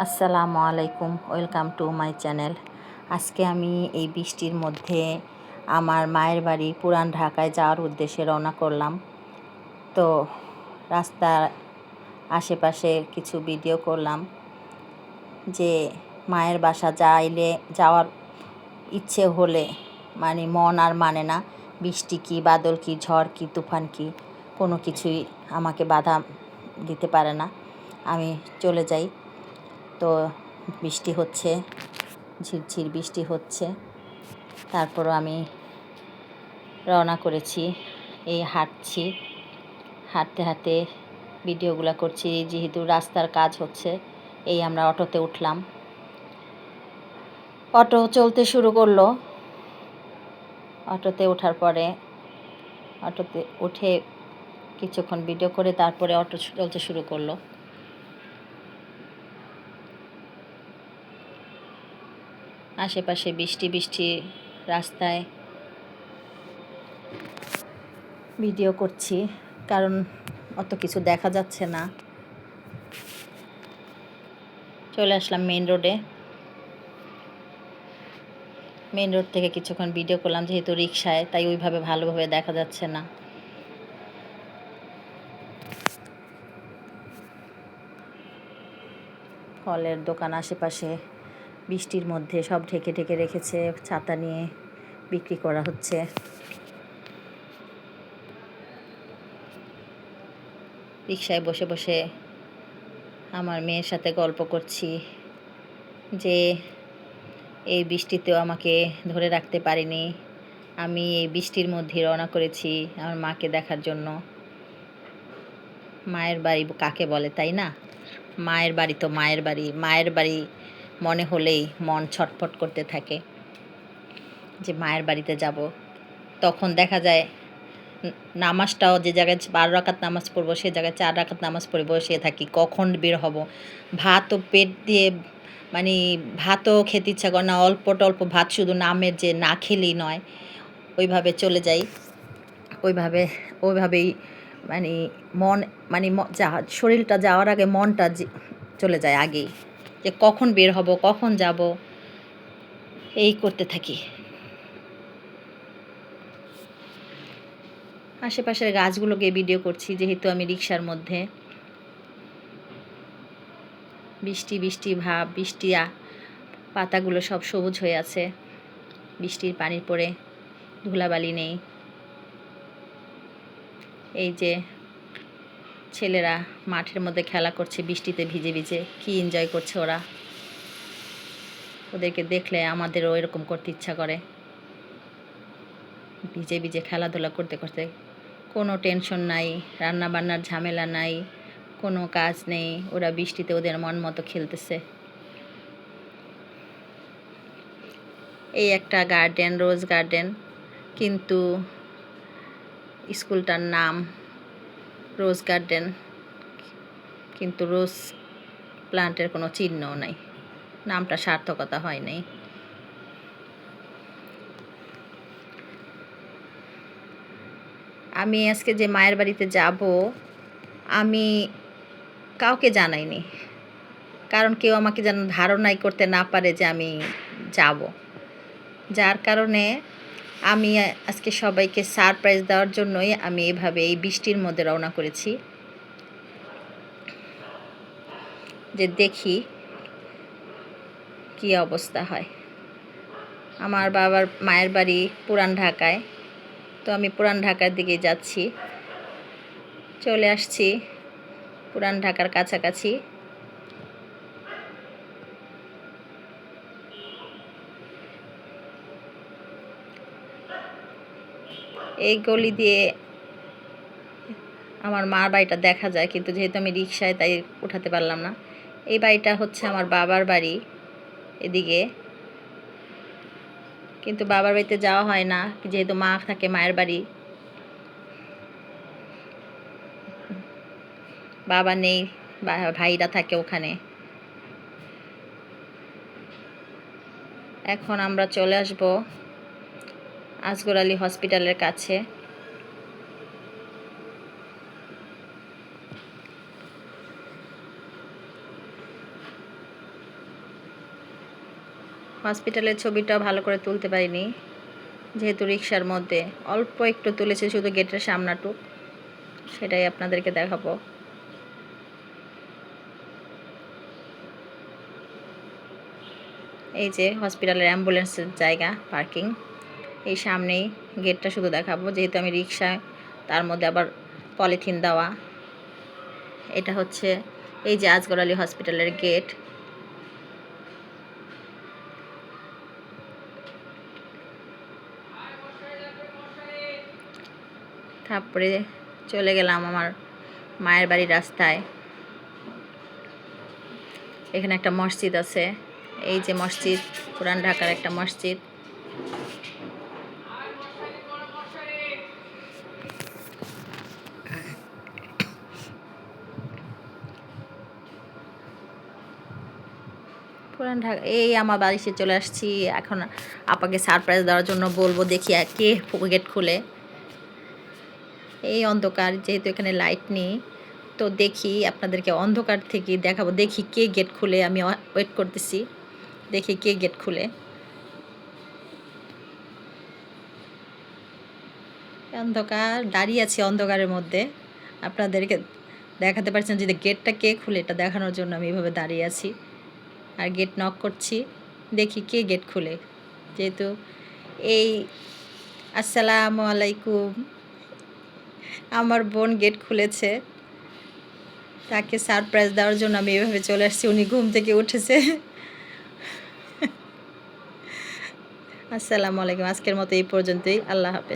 আসসালামু আলাইকুম, welcome to my channel. আজকে আমি এই বৃষ্টির মধ্যে আমার মায়ের বাড়ি পুরান ঢাকায় যাওয়ার উদ্দেশ্যে রওনা করলাম। তো রাস্তার আশেপাশে কিছু ভিডিও করলাম যে মায়ের বাসা যাওয়ার ইচ্ছে হলে মন আর মানে না, বৃষ্টি কি, বাদল কি, ঝড় কি, তুফান কি, কোনো কিছুই আমাকে বাধা দিতে পারে না। আমি চলে যাই। তো বৃষ্টি হচ্ছে, ঝিরঝির বৃষ্টি হচ্ছে, তারপরও আমি রওনা করেছি। এই হাঁটছি, হাঁটতে হাঁটতে ভিডিওগুলো করছি। যেহেতু রাস্তার কাজ হচ্ছে, এই আমরা অটোতে উঠলাম। অটো চলতে শুরু করলো। অটোতে ওঠার পরে অটোতে উঠে কিছুক্ষণ ভিডিও করে তারপরে অটো চলতে শুরু করলো। আশেপাশে বৃষ্টি বৃষ্টি, রাস্তায় ভিডিও করছি কারণ অত কিছু দেখা যাচ্ছে না। চলে আসলাম মেন রোডে। মেন রোড থেকে কিছুক্ষণ ভিডিও করলাম, যেহেতু রিকশায়, তাই ওইভাবে ভালোভাবে দেখা যাচ্ছে না। ফলের দোকান আশেপাশে বৃষ্টির মধ্যে সব ঢেকে ঢেকে রেখেছে, ছাতা নিয়ে বিক্রি করা হচ্ছে। রিকশায় বসে বসে আমার মেয়ের সাথে গল্প করছি যে এই বৃষ্টিতেও আমাকে ধরে রাখতে পারিনি। আমি এই বৃষ্টির মধ্যে রওনা করেছি আমার মাকে দেখার জন্য। মায়ের বাড়ি কাকে বলে, তাই না? মায়ের বাড়ি তো মায়ের বাড়ি। মায়ের বাড়ি মনে হলেই মন ছটফট করতে থাকে যে মায়ের বাড়িতে যাব। তখন দেখা যায় নামাজটাও যে জায়গায় 12 রাকাত নামাজ পড়বো, সে জায়গায় 4 রাকাত নামাজ পড়ে বসে থাকি, কখন বের হব। ভাতও পেট দিয়ে ভাতও খেতে ইচ্ছা করে না, অল্প টল্প ভাত, শুধু নামের, যে না খেলেই নয়, ওইভাবে চলে যাই। ওইভাবেই মন শরীরটা যাওয়ার আগে মনটা চলে যায় আগেই, যে কখন বের হব, কখন যাব, এই করতে থাকি। আশেপাশের গাছগুলোকে ভিডিও করছি, যেহেতু আমি রিকশার মধ্যে। বৃষ্টি বৃষ্টি ভাব, পাতাগুলো সব সবুজ হয়ে আছে, বৃষ্টির পানির পরে ধুলাবালি নেই। এই যে ছেলেরা মাঠের মধ্যে খেলা করছে বৃষ্টিতে ভিজে ভিজে, কি এনজয় করছে ওরা। ওদেরকে দেখলে আমাদেরও এরকম করতে ইচ্ছা করে, ভিজে ভিজে খেলাধুলা করতে করতে। কোনো টেনশন নাই, রান্না বান্নার ঝামেলা নাই, কোনো কাজ নেই। ওরা বৃষ্টিতে ওদের মন মতো খেলতেছে। এই একটা গার্ডেন, রোজ গার্ডেন, কিন্তু স্কুলটার নাম রোজ গার্ডেন, কিন্তু রোজ প্লান্টের কোনো চিহ্নও নাই, নামটা সার্থকতা হয় নাই। আমি আজকে যে মায়ের বাড়িতে যাব, আমি কাউকে জানাইনি, কারণ কেউ আমাকে যেন ধারণাই করতে না পারে যে আমি যাব। যার কারণে আমি আজকে সবাইকে সারপ্রাইজ দেওয়ার জন্যই আমি এভাবে এই বৃষ্টির মধ্যে রওনা করেছি, যে দেখি কি অবস্থা হয়। আমার মায়ের বাড়ি পুরান ঢাকায়, তো আমি পুরান ঢাকার দিকে যাচ্ছি। চলে আসছি পুরান ঢাকার কাছাকাছি। এই গলি দিয়ে আমার মার বাড়িটা দেখা যায়, কিন্তু যেহেতু আমি রিকশায়, তাই উঠাতে পারলাম না। এই বাড়িটা হচ্ছে আমার বাবার বাড়ি এদিকে, কিন্তু বাবার বাড়িতে যাওয়া হয় না, যেহেতু মা থাকে মায়ের বাড়ি। বাবা নেই, ভাইরা থাকে ওখানে। এখন আমরা চলে আসব আসগর আলী হসপিটালের কাছে। হসপিটালের ছবিটা ভালো করে তুলতে পারিনি, যেহেতু রিক্সার মধ্যে অল্প একটু তুলেছে, শুধু গেটের সামনাটুক, সেটাই আপনাদেরকে দেখাবো। এই যে হসপিটালের অ্যাম্বুলেন্সের জায়গা, পার্কিং, এই সামনেই গেটটা শুধু দেখাবো, যেহেতু আমি রিক্সায়, তার মধ্যে আবার পলিথিন দেওয়া। এটা হচ্ছে এই যে আজগর আলী হসপিটালের গেট। তারপরে চলে গেলাম আমার মায়ের বাড়ির রাস্তায়। এখানে একটা মসজিদ আছে, এই যে মসজিদ, পুরান ঢাকার একটা মসজিদ। পুরান ঢাকা, এই আমার বাড়িতে চলে আসছি। এখন আপাকে সারপ্রাইজ দেওয়ার জন্য বলবো, দেখি কে গেট খুলে। এই অন্ধকার, যেহেতু এখানে লাইট নেই, তো দেখি আপনাদেরকে অন্ধকার থেকে দেখাবো, দেখি কে গেট খুলে। আমি ওয়েট করতেছি, দেখি কে গেট খুলে। অন্ধকার, দাঁড়িয়ে আছি অন্ধকারের মধ্যে, আপনাদেরকে দেখাতে পারছেন যদি গেটটা কে খুলে, এটা দেখানোর জন্য আমি এভাবে দাঁড়িয়ে আছি আর গেট নক করছি, দেখি কে গেট খুলে। যেহেতু এই আসসালামু আলাইকুম, আমার বোন গেট খুলেছে, তাকে সারপ্রাইজ দেওয়ার জন্য আমি এভাবে চলে আসছি। উনি ঘুম থেকে উঠেছে। আসসালামু আলাইকুম, আজকের মতো এই পর্যন্তই, আল্লাহ হাফেজ।